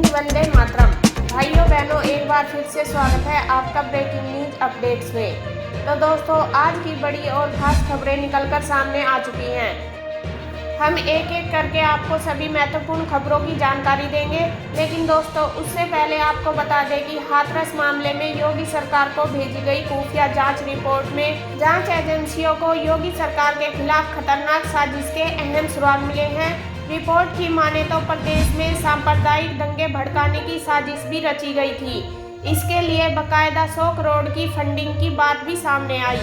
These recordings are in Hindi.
वंदे मातरम। भाइयों बहनों, एक बार फिर से स्वागत है आपका ब्रेकिंग न्यूज अपडेट्स में। तो दोस्तों, आज की बड़ी और खास खबरें निकलकर सामने आ चुकी हैं। हम एक एक करके आपको सभी महत्वपूर्ण खबरों की जानकारी देंगे, लेकिन दोस्तों उससे पहले आपको बता दें कि हाथरस मामले में योगी सरकार को भेजी गई खुफिया जांच रिपोर्ट में जांच एजेंसियों को योगी सरकार के खिलाफ खतरनाक साजिश के अहम सुराग मिले हैं। रिपोर्ट की माने तो प्रदेश में सांप्रदायिक दंगे भड़काने की साजिश भी रची गई थी। इसके लिए बकायदा 100 करोड़ की फंडिंग की बात भी सामने आई।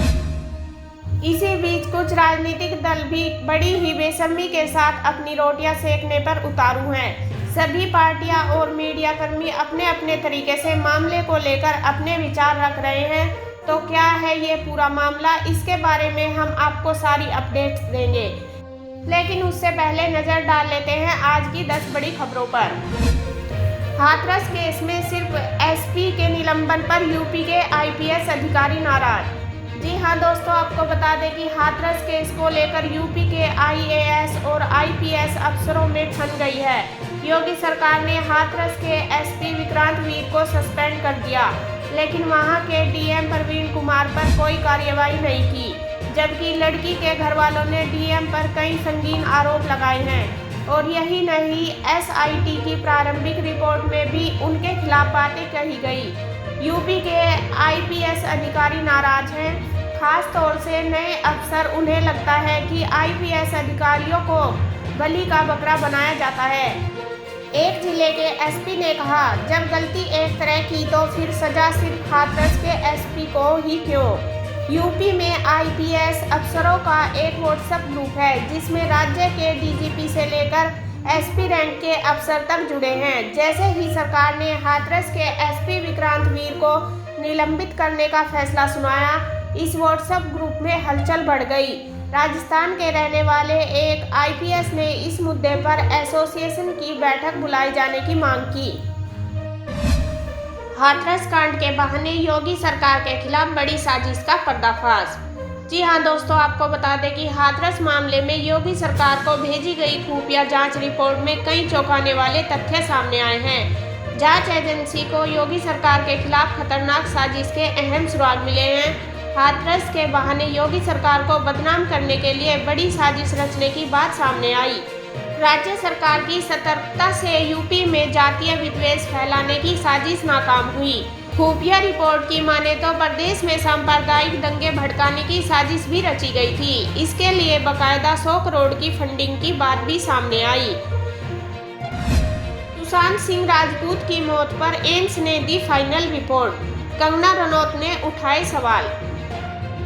इसी बीच कुछ राजनीतिक दल भी बड़ी ही बेशर्मी के साथ अपनी रोटियां सेकने पर उतारू हैं। सभी पार्टियां और मीडिया कर्मी अपने अपने तरीके से मामले को लेकर अपने विचार रख रहे हैं। तो क्या है ये पूरा मामला, इसके बारे में हम आपको सारी अपडेट्स देंगे, लेकिन उससे पहले नजर डाल लेते हैं आज की 10 बड़ी खबरों पर। हाथरस केस में सिर्फ एसपी के निलंबन पर यूपी के आईपीएस अधिकारी नाराज। जी हां दोस्तों, आपको बता दें कि हाथरस केस को लेकर यूपी के आईएएस और आईपीएस अफसरों में ठन गई है। योगी सरकार ने हाथरस के एसपी विक्रांत वीर को सस्पेंड कर दिया, लेकिन वहां के डीएम प्रवीण कुमार पर कोई कार्रवाई नहीं की, जबकि लड़की के घर वालों ने डीएम पर कई संगीन आरोप लगाए हैं। और यही नहीं, एसआईटी की प्रारंभिक रिपोर्ट में भी उनके खिलाफ बातें कही गई। यूपी के आईपीएस अधिकारी नाराज हैं। खास तौर से नए अफसर, उन्हें लगता है कि आईपीएस अधिकारियों को बलि का बकरा बनाया जाता है। एक जिले के एसपी ने कहा, जब गलती एक तरह की तो फिर सजा सिर्फ हाथरस के एसपी को ही क्यों। यूपी में आईपीएस अफसरों का एक व्हाट्सएप ग्रुप है, जिसमें राज्य के डीजीपी से लेकर एसपी रैंक के अफसर तक जुड़े हैं। जैसे ही सरकार ने हाथरस के एसपी विक्रांत वीर को निलंबित करने का फैसला सुनाया, इस व्हाट्सएप ग्रुप में हलचल बढ़ गई। राजस्थान के रहने वाले एक आईपीएस ने इस मुद्दे पर एसोसिएशन की बैठक बुलाए जाने की मांग की। हाथरस कांड के बहाने योगी सरकार के खिलाफ बड़ी साजिश का पर्दाफाश। जी हां दोस्तों, आपको बता दें कि हाथरस मामले में योगी सरकार को भेजी गई खुफिया जांच रिपोर्ट में कई चौंकाने वाले तथ्य सामने आए हैं। जांच एजेंसी को योगी सरकार के खिलाफ खतरनाक साजिश के अहम सुराग मिले हैं। हाथरस के बहाने योगी सरकार को बदनाम करने के लिए बड़ी साजिश रचने की बात सामने आई। राज्य सरकार की सतर्कता से यूपी में जातीय विद्वेष फैलाने की साजिश नाकाम हुई। खुफिया रिपोर्ट की माने तो प्रदेश में सांप्रदायिक दंगे भड़काने की साजिश भी रची गई थी। इसके लिए बकायदा 100 करोड़ की फंडिंग की बात भी सामने आई। सुशांत सिंह राजपूत की मौत पर एम्स ने the final report. Kangana Ranaut ने उठाए सवाल।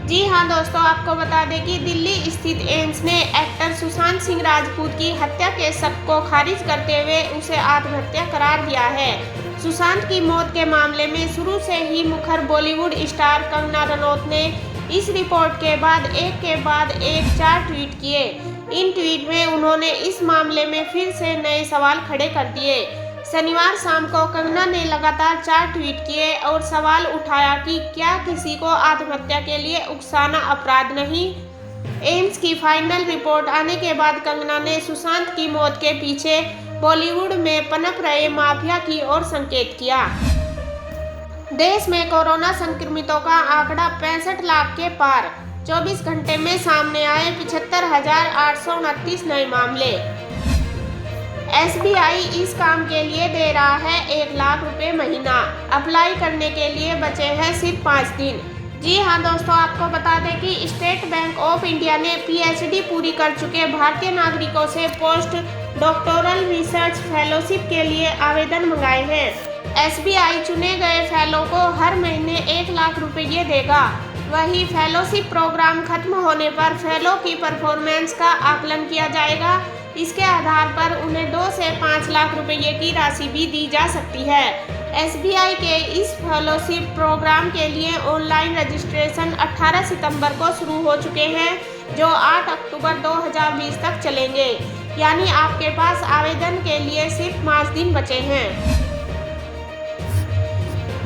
जी हां दोस्तों, आपको बता दें कि दिल्ली स्थित एम्स ने एक्टर सुशांत सिंह राजपूत की हत्या के शक को खारिज करते हुए उसे आत्महत्या करार दिया है। सुशांत की मौत के मामले में शुरू से ही मुखर बॉलीवुड स्टार कंगना रनौत ने इस रिपोर्ट के बाद एक 4 ट्वीट किए। इन ट्वीट में उन्होंने इस मामले में फिर से नए सवाल खड़े कर दिए। शनिवार शाम को कंगना ने लगातार 4 ट्वीट किए और सवाल उठाया कि क्या किसी को आत्महत्या के लिए उकसाना अपराध नहीं। एम्स की फाइनल रिपोर्ट आने के बाद कंगना ने सुशांत की मौत के पीछे बॉलीवुड में पनप रहे माफिया की ओर संकेत किया। देश में कोरोना संक्रमितों का आंकड़ा 65 लाख के पार। 24 घंटे में सामने आए 75,829 नए मामले। एसबीआई इस काम के लिए दे रहा है 1 लाख रुपए महीना। अप्लाई करने के लिए बचे हैं सिर्फ 5 दिन। जी हां दोस्तों, आपको बता दें कि स्टेट बैंक ऑफ इंडिया ने पीएचडी पूरी कर चुके भारतीय नागरिकों से पोस्ट डॉक्टोरल रिसर्च फेलोशिप के लिए आवेदन मंगाए हैं। एसबीआई चुने गए फेलो को हर महीने 1 लाख रुपये देगा। वही फेलोशिप प्रोग्राम खत्म होने पर फेलो की परफॉर्मेंस का आकलन किया जाएगा। इसके आधार पर उन्हें 2 से 5 लाख रुपये की राशि भी दी जा सकती है। एसबीआई के इस फेलोशिप प्रोग्राम के लिए ऑनलाइन रजिस्ट्रेशन 18 सितंबर को शुरू हो चुके हैं, जो 8 अक्टूबर 2020 तक चलेंगे। यानी आपके पास आवेदन के लिए सिर्फ 5 दिन बचे हैं।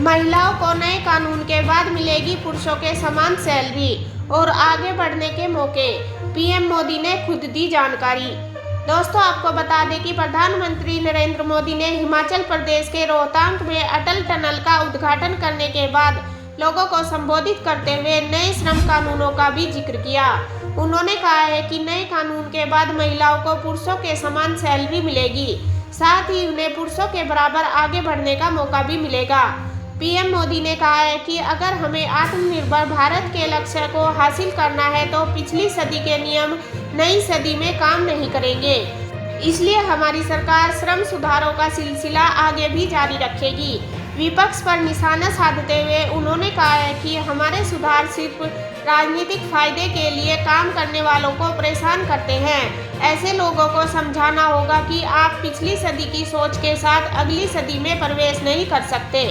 महिलाओं को नए कानून के बाद मिलेगी पुरुषों के समान सैलरी और आगे बढ़ने के मौके। पीएम मोदी ने खुद दी जानकारी। दोस्तों आपको बता दें कि प्रधानमंत्री नरेंद्र मोदी ने हिमाचल प्रदेश के रोहतांग में अटल टनल का उद्घाटन करने के बाद लोगों को संबोधित करते हुए नए श्रम कानूनों का भी जिक्र किया। उन्होंने कहा है कि नए कानून के बाद महिलाओं को पुरुषों के समान सैलरी मिलेगी, साथ ही उन्हें पुरुषों के बराबर आगे बढ़ने का मौका भी मिलेगा। पीएम मोदी ने कहा है कि अगर हमें आत्मनिर्भर भारत के लक्ष्य को हासिल करना है तो पिछली सदी के नियम नई सदी में काम नहीं करेंगे, इसलिए हमारी सरकार श्रम सुधारों का सिलसिला आगे भी जारी रखेगी। विपक्ष पर निशाना साधते हुए उन्होंने कहा है कि हमारे सुधार सिर्फ राजनीतिक फायदे के लिए काम करने वालों को परेशान करते हैं। ऐसे लोगों को समझाना होगा कि आप पिछली सदी की सोच के साथ अगली सदी में प्रवेश नहीं कर सकते।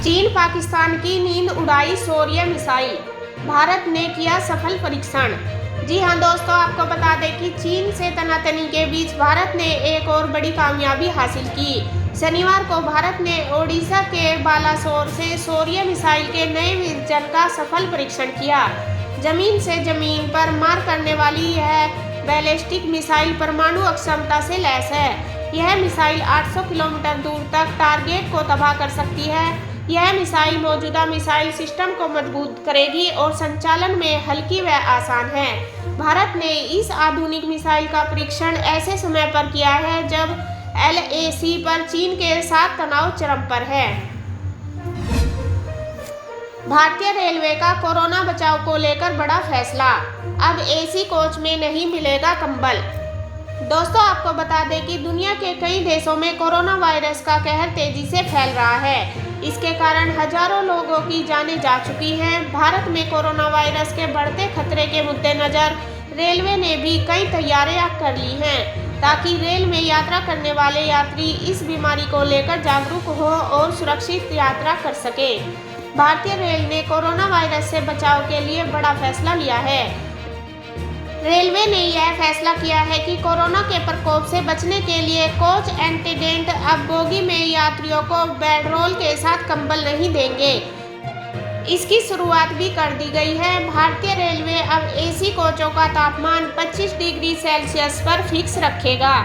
चीन पाकिस्तान की नींद उड़ाई शौर्य मिसाइल, भारत ने किया सफल परीक्षण। जी हां दोस्तों, आपको बता दें कि चीन से तनातनी के बीच भारत ने एक और बड़ी कामयाबी हासिल की। शनिवार को भारत ने ओडिशा के बालासोर से शौर्य मिसाइल के नए वर्जन का सफल परीक्षण किया। जमीन से जमीन पर मार करने वाली यह बैलिस्टिक मिसाइल परमाणु अक्षमता से लैस है। यह मिसाइल 800 किलोमीटर दूर तक टारगेट को तबाह कर सकती है। यह मिसाइल मौजूदा मिसाइल सिस्टम को मजबूत करेगी और संचालन में हल्की व आसान है। भारत ने इस आधुनिक मिसाइल का परीक्षण ऐसे समय पर किया है जब LAC पर चीन के साथ तनाव चरम पर है। भारतीय रेलवे का कोरोना बचाव को लेकर बड़ा फैसला, अब AC कोच में नहीं मिलेगा कंबल। दोस्तों आपको बता दें कि दुनिया के कई देशों में कोरोना वायरस का कहर तेजी से फैल रहा है। इसके कारण हजारों लोगों की जानें जा चुकी हैं। भारत में कोरोना वायरस के बढ़ते खतरे के मद्देनजर रेलवे ने भी कई तैयारियां कर ली हैं ताकि रेल में यात्रा करने वाले यात्री इस बीमारी को लेकर जागरूक हो और सुरक्षित यात्रा कर सके। भारतीय रेल ने कोरोना वायरस से बचाव के लिए बड़ा फैसला लिया है। रेलवे ने यह फैसला किया है कि कोरोना के प्रकोप से बचने के लिए कोच एटेंडेंट अब बोगी में यात्रियों को बेडरोल के साथ कंबल नहीं देंगे। इसकी शुरुआत भी कर दी गई है। भारतीय रेलवे अब AC कोचों का तापमान 25 डिग्री सेल्सियस पर फिक्स रखेगा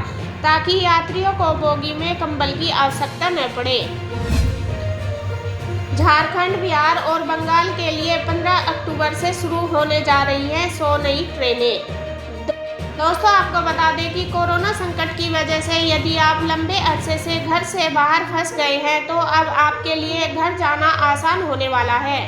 ताकि यात्रियों को बोगी में कंबल की आवश्यकता न पड़े। झारखंड, बिहार और बंगाल के लिए 15 अक्टूबर से शुरू होने जा रही हैं 100 नई ट्रेनें। दोस्तों आपको बता दें कि कोरोना संकट की वजह से यदि आप लंबे अरसे से घर से बाहर फंस गए हैं तो अब आपके लिए घर जाना आसान होने वाला है।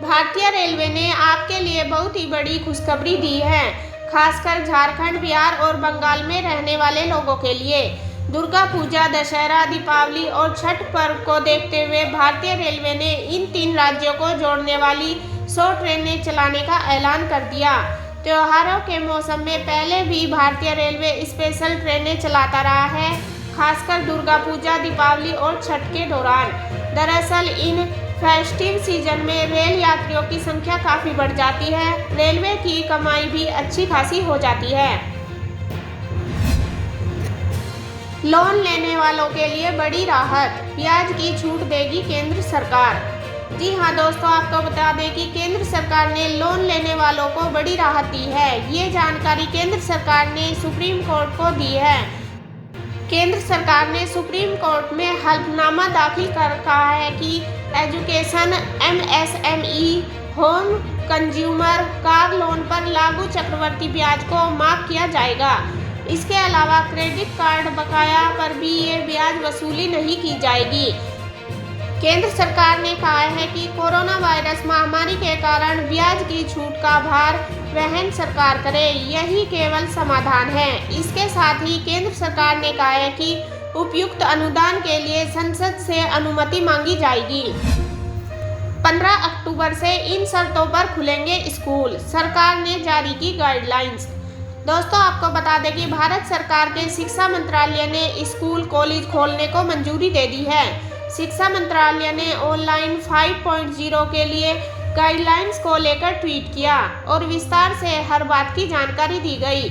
भारतीय रेलवे ने आपके लिए बहुत ही बड़ी खुशखबरी दी है, खासकर झारखंड, बिहार और बंगाल में रहने वाले लोगों के लिए। दुर्गा पूजा, दशहरा, दीपावली और छठ पर्व को देखते हुए भारतीय रेलवे ने इन 3 राज्यों को जोड़ने वाली 100 ट्रेनें चलाने का ऐलान कर दिया। त्योहारों के मौसम में पहले भी भारतीय रेलवे स्पेशल ट्रेनें चलाता रहा है, खासकर दुर्गा पूजा, दीपावली और छठ के दौरान। दरअसल इन फेस्टिव सीजन में रेल यात्रियों की संख्या काफ़ी बढ़ जाती है। रेलवे की कमाई भी अच्छी खासी हो जाती है। लोन लेने वालों के लिए बड़ी राहत, ब्याज की छूट देगी केंद्र सरकार। जी हां दोस्तों, आपको बता दें कि केंद्र सरकार ने लोन लेने वालों को बड़ी राहत दी है। ये जानकारी केंद्र सरकार ने सुप्रीम कोर्ट को दी है। केंद्र सरकार ने सुप्रीम कोर्ट में हलफनामा दाखिल कर कहा है कि education, MSME, home, consumer, car loan पर लागू चक्रवृद्धि ब्याज को माफ किया जाएगा। इसके अलावा क्रेडिट कार्ड बकाया पर भी ये ब्याज वसूली नहीं की जाएगी। केंद्र सरकार ने कहा है कि कोरोना वायरस महामारी के कारण ब्याज की छूट का भार वहन सरकार करे, यही केवल समाधान है। इसके साथ ही केंद्र सरकार ने कहा है कि उपयुक्त अनुदान के लिए संसद से अनुमति मांगी जाएगी। 15 अक्टूबर से इन शर्तों पर खुलेंगे स्कूल, सरकार ने जारी की गाइडलाइंस। दोस्तों आपको बता दें कि भारत सरकार के शिक्षा मंत्रालय ने स्कूल, कॉलेज खोलने को मंजूरी दे दी है। शिक्षा मंत्रालय ने ऑनलाइन 5.0 के लिए गाइडलाइंस को लेकर ट्वीट किया और विस्तार से हर बात की जानकारी दी गई।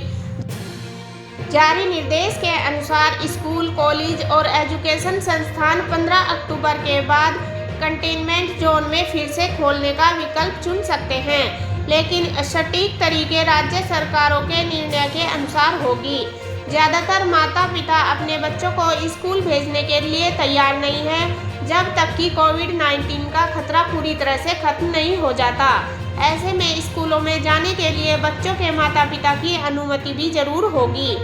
जारी निर्देश के अनुसार स्कूल, कॉलेज और एजुकेशन संस्थान 15 अक्टूबर के बाद कंटेनमेंट जोन में फिर से खोलने का विकल्प चुन सकते हैं। लेकिन सटीक तरीके राज्य सरकारों के निर्णय के अनुसार होगी। ज़्यादातर माता पिता अपने बच्चों को स्कूल भेजने के लिए तैयार नहीं है जब तक कि कोविड-19 का खतरा पूरी तरह से खत्म नहीं हो जाता। ऐसे में स्कूलों में जाने के लिए बच्चों के माता पिता की अनुमति भी जरूर होगी।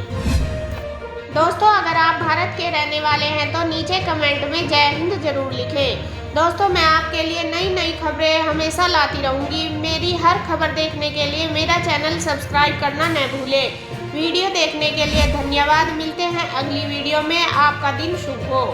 दोस्तों, अगर आप भारत के रहने वाले हैं तो नीचे कमेंट में जय हिंद जरूर लिखें। दोस्तों, मैं आपके लिए नई नई खबरें हमेशा लाती रहूँगी। मेरी हर खबर देखने के लिए मेरा चैनल सब्सक्राइब करना न भूलें। वीडियो देखने के लिए धन्यवाद। मिलते हैं अगली वीडियो में। आपका दिन शुभ हो।